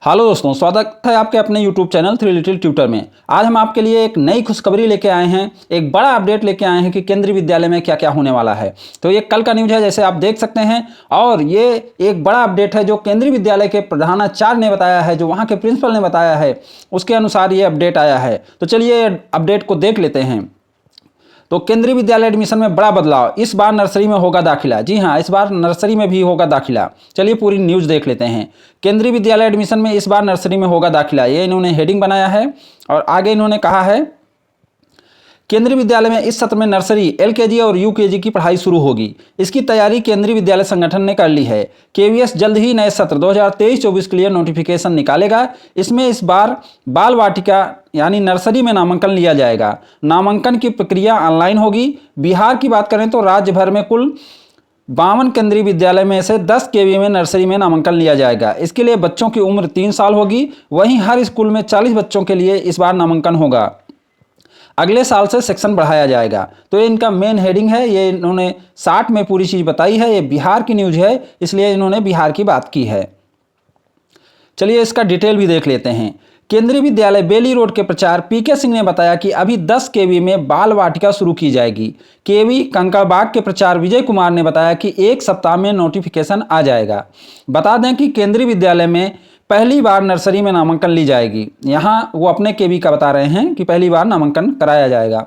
Hello दोस्तों, स्वागत है आपके अपने YouTube channel three little tutor में। आज हम आपके लिए एक नई खुशखबरी लेके आए हैं, एक बड़ा अपडेट लेके आए हैं कि केंद्रीय विद्यालय में क्या क्या होने वाला है। तो ये कल का न्यूज़ है, जैसे आप देख सकते हैं, और ये एक बड़ा अपडेट है जो केंद्रीय विद्यालय के प्रधानाचार्य ने बताया है, जो वहाँ के प्रिंसिपल ने बताया है, उसके अनुसार ये अपडेट आया है। तो चलिए अपडेट को देख लेते हैं। तो केंद्रीय विद्यालय एडमिशन में बड़ा बदलाव, इस बार नर्सरी में होगा दाखिला। जी हाँ, इस बार नर्सरी में भी होगा दाखिला। चलिए पूरी न्यूज़ देख लेते हैं। केंद्रीय विद्यालय एडमिशन में इस बार नर्सरी में होगा दाखिला, ये इन्होंने हेडिंग बनाया है। और आगे इन्होंने कहा है, केंद्रीय विद्यालय में इस सत्र में नर्सरी, एलकेजी और यूकेजी की पढ़ाई शुरू होगी। इसकी तैयारी केंद्रीय विद्यालय संगठन ने कर ली है। केवीएस जल्द ही नए सत्र 2023-24 के लिए नोटिफिकेशन निकालेगा। इसमें इस बार बाल वाटिका यानी नर्सरी में नामांकन लिया जाएगा। नामांकन की प्रक्रिया ऑनलाइन होगी। बिहार की बात करें तो राज्य भर में कुल 52 केंद्रीय विद्यालय में से 10 केवी में नर्सरी में नामांकन लिया जाएगा। इसके लिए बच्चों की उम्र 3 साल होगी। वहीं हर स्कूल में 40 बच्चों के लिए इस बार नामांकन होगा। अगले साल से सेक्शन बढ़ाया जाएगा। तो ये इनका मेन हेडिंग है। ये इन्होंने 60 में पूरी चीज़ बताई है। ये बिहार की न्यूज़ है, इसलिए इन्होंने बिहार की बात की है। चलिए इसका डिटेल भी देख लेते हैं। केंद्रीय विद्यालय बेली रोड के प्रचार पीके सिंह ने बताया कि अभी 10 केवी में बाल वाटिका शुरू की जाएगी। केवी कंकड़बाग के प्रचार विजय कुमार ने बताया कि एक सप्ताह में नोटिफिकेशन आ जाएगा। बता दें कि केंद्रीय विद्यालय में पहली बार नर्सरी में नामांकन ली जाएगी। यहाँ वो अपने केवी का बता रहे हैं कि पहली बार नामांकन कराया जाएगा।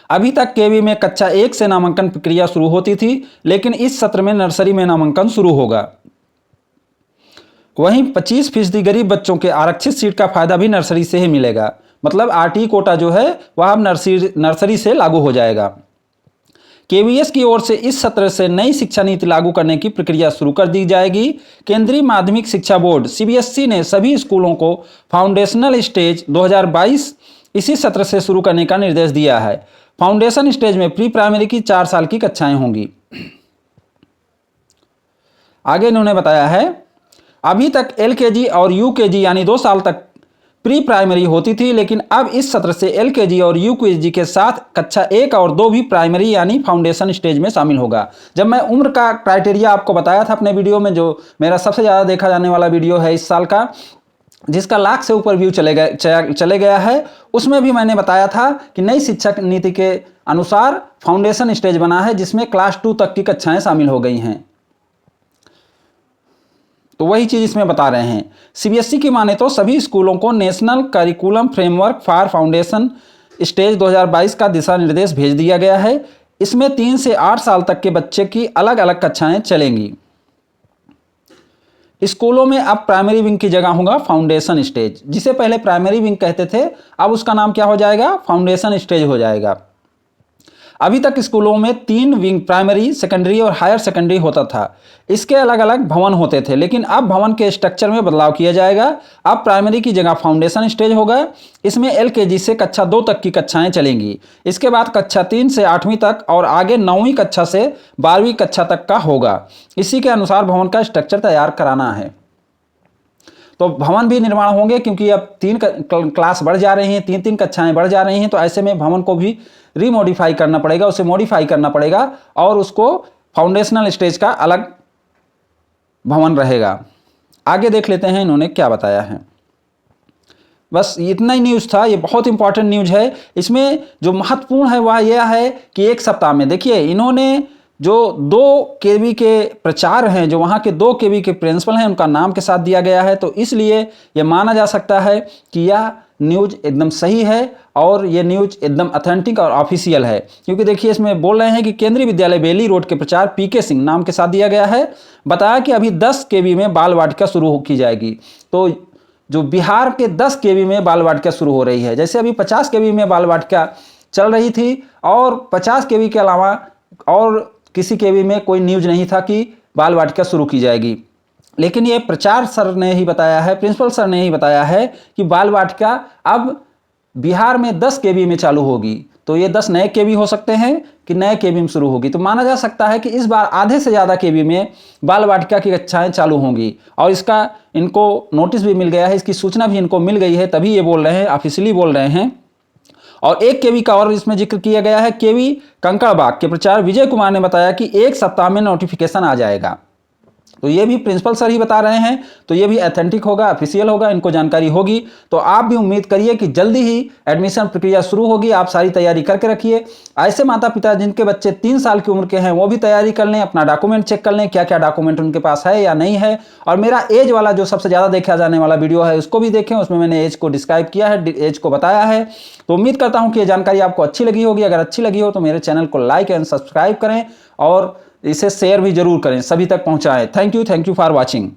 अभी तक केवी में कक्षा 1 से नामांकन प्रक्रिया शुरू होती थी, लेकिन इस सत्र में नर्सरी में नामांकन शुरू होगा। वहीं 25% गरीब बच्चों के आरक्षित सीट का फायदा भी नर्सरी से ही मिलेगा। मतलब आरटी कोटा जो है वह अब नर्सरी से लागू हो जाएगा। केवीएस की ओर से इस सत्र से नई शिक्षा नीति लागू करने की प्रक्रिया शुरू कर दी जाएगी। केंद्रीय माध्यमिक शिक्षा बोर्ड सीबीएसई ने सभी स्कूलों को फाउंडेशनल स्टेज 2022 इसी सत्र से शुरू करने का निर्देश दिया है। फाउंडेशन स्टेज में प्री प्राइमरी की 4 साल की कक्षाएं होंगी। आगे इन्होंने बताया है, अभी तक एलकेजी और यूकेजी यानी 2 साल तक प्री प्राइमरी होती थी, लेकिन अब इस सत्र से एलकेजी और यूकेजी के साथ कक्षा 1 और 2 भी प्राइमरी यानी फाउंडेशन स्टेज में शामिल होगा। जब मैं उम्र का क्राइटेरिया आपको बताया था अपने वीडियो में, जो मेरा सबसे ज़्यादा देखा जाने वाला वीडियो है इस साल का, जिसका लाख से ऊपर व्यू चले गया है, उसमें भी मैंने बताया था कि नई शिक्षा नीति के अनुसार फाउंडेशन स्टेज बना है, जिसमें क्लास 2 तक की कक्षाएँ शामिल हो गई हैं। तो वही चीज़ इसमें बता रहे हैं। सीबीएसई की माने तो सभी स्कूलों को national curriculum framework for foundation stage 2022 का दिशा निर्देश भेज दिया गया है। इसमें 3 से 8 साल तक के बच्चे की अलग अलग कक्षाएं चलेंगी। स्कूलों में अब प्राइमरी विंग की जगह होगा फाउंडेशन स्टेज। जिसे पहले प्राइमरी विंग कहते थे, अब उसका नाम क्या हो जाएगा? फाउंडेशन स्टेज हो जाएगा। अभी तक स्कूलों में 3 विंग प्राइमरी, सेकेंडरी और हायर सेकेंडरी होता था। इसके अलग अलग भवन होते थे, लेकिन अब भवन के स्ट्रक्चर में बदलाव किया जाएगा। अब प्राइमरी की जगह फाउंडेशन स्टेज होगा। इसमें एलकेजी से कक्षा 2 तक की कक्षाएं चलेंगी। इसके बाद कक्षा 3 से 8वीं तक और आगे 9वीं कक्षा से 12वीं कक्षा तक का होगा। इसी के अनुसार भवन का स्ट्रक्चर तैयार कराना है। तो भवन भी निर्माण होंगे, क्योंकि अब 3 क्लास बढ़ जा रही हैं, 3-3 कक्षाएं बढ़ जा रही हैं, तो ऐसे में भवन को भी रीमॉडिफाई करना पड़ेगा, उसे मॉडिफाई करना पड़ेगा और उसको फाउंडेशनल स्टेज का अलग भवन रहेगा। आगे देख लेते हैं इन्होंने क्या बताया है। बस इतना ही न्यूज़ था। ये बहुत इंपॉर्टेंट न्यूज़ है। इसमें जो महत्वपूर्ण है वह यह है कि एक सप्ताह में, देखिए इन्होंने जो 2 केवी के प्रचार हैं, जो वहाँ के 2 केवी के प्रिंसिपल हैं, उनका नाम के साथ दिया गया है। तो इसलिए यह माना जा सकता है कि यह न्यूज़ एकदम सही है और ये न्यूज़ एकदम ऑथेंटिक और ऑफिशियल है। क्योंकि देखिए इसमें बोल रहे हैं कि केंद्रीय विद्यालय बेली रोड के प्रचार पीके सिंह नाम के साथ दिया गया है। बताया कि अभी 10 केवी में बाल वाटिका शुरू की जाएगी। तो जो बिहार के 10 केवी में बाल वाटिका शुरू हो रही है, जैसे अभी 50 केवी में बाल वाटिका चल रही थी और 50 केवी के अलावा और किसी केवी में कोई न्यूज़ नहीं था कि बाल वाटिका शुरू की जाएगी। लेकिन ये प्रचार सर ने ही बताया है, प्रिंसिपल सर ने ही बताया है कि बाल वाटिका अब बिहार में 10 केवी में चालू होगी। तो ये 10 नए केवी हो सकते हैं कि नए केवी में शुरू होगी। तो माना जा सकता है कि इस बार आधे से ज़्यादा केवी में बाल वाटिका की कक्षाएं चालू होंगी। और इसका इनको नोटिस भी मिल गया है, इसकी सूचना भी इनको मिल गई है, तभी ये बोल रहे हैं, ऑफिशियली बोल रहे हैं। और एक केवी का और इसमें जिक्र किया गया है। केवी कंकड़बाग के प्रचार विजय कुमार ने बताया कि एक सप्ताह में नोटिफिकेशन आ जाएगा। तो ये भी प्रिंसिपल सर ही बता रहे हैं, तो ये भी ऑथेंटिक होगा, ऑफिशियल होगा, इनको जानकारी होगी। तो आप भी उम्मीद करिए कि जल्दी ही एडमिशन प्रक्रिया शुरू होगी। आप सारी तैयारी करके रखिए। ऐसे माता पिता जिनके बच्चे 3 साल की उम्र के हैं वो भी तैयारी कर लें, अपना डॉक्यूमेंट चेक कर लें, क्या क्या डॉक्यूमेंट उनके पास है या नहीं है। और मेरा एज वाला जो सबसे ज़्यादा देखा जाने वाला वीडियो है उसको भी देखें, उसमें मैंने एज को डिस्क्राइब किया है, एज को बताया है। तो उम्मीद करता हूँ कि ये जानकारी आपको अच्छी लगी होगी। अगर अच्छी लगी हो तो मेरे चैनल को लाइक एंड सब्सक्राइब करें और इसे शेयर भी जरूर करें, सभी तक पहुंचाएं। Thank you for watching.